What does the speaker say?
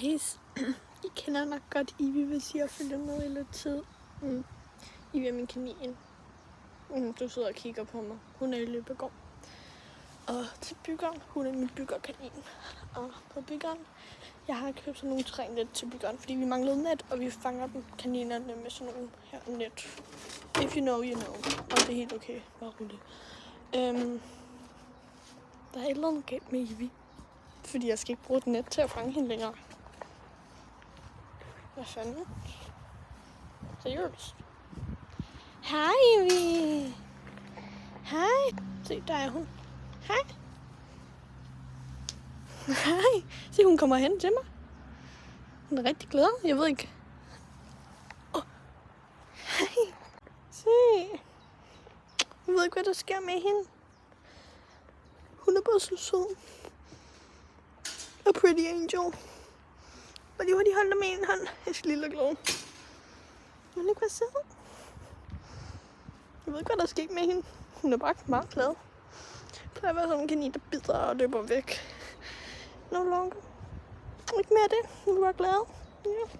Guys, I kender nok godt Ivy, hvis I har følger med i lidt tid. Ivy er min kanin. Du sidder og kigger på mig. Hun er i løbegård. Og til byggeren, hun er min byggerkanin. Og på byggeren, jeg har købt sådan nogle trænet til byggeren, fordi vi manglede net, og vi fanger dem kaninerne med sådan nogle her net. If you know, you know. Og det er helt okay. Bare roligt. Der er et eller andet galt med Ivy. Fordi jeg skal ikke bruge et net til at fange hende længere. Hvad fanden? Seriøst? Hej, Ivy. Hej. Se, der er hun. Hej. Hej. Se, hun kommer hen til mig. Hun er rigtig glad. Jeg ved ikke. Hej. Se. Jeg ved ikke, hvad der sker med hende. Hun er bare så sød. A pretty angel. Og lige har de holdt med en hånd. Jeg skal lige lukke lån. Hun er ikke bare sød. Jeg ved ikke, hvad der sker med hende. Hun er bare meget glad. Det plejer at være sådan en kanin, der bider og løber væk. No longer. Ikke mere af det. Hun er bare glad. Ja.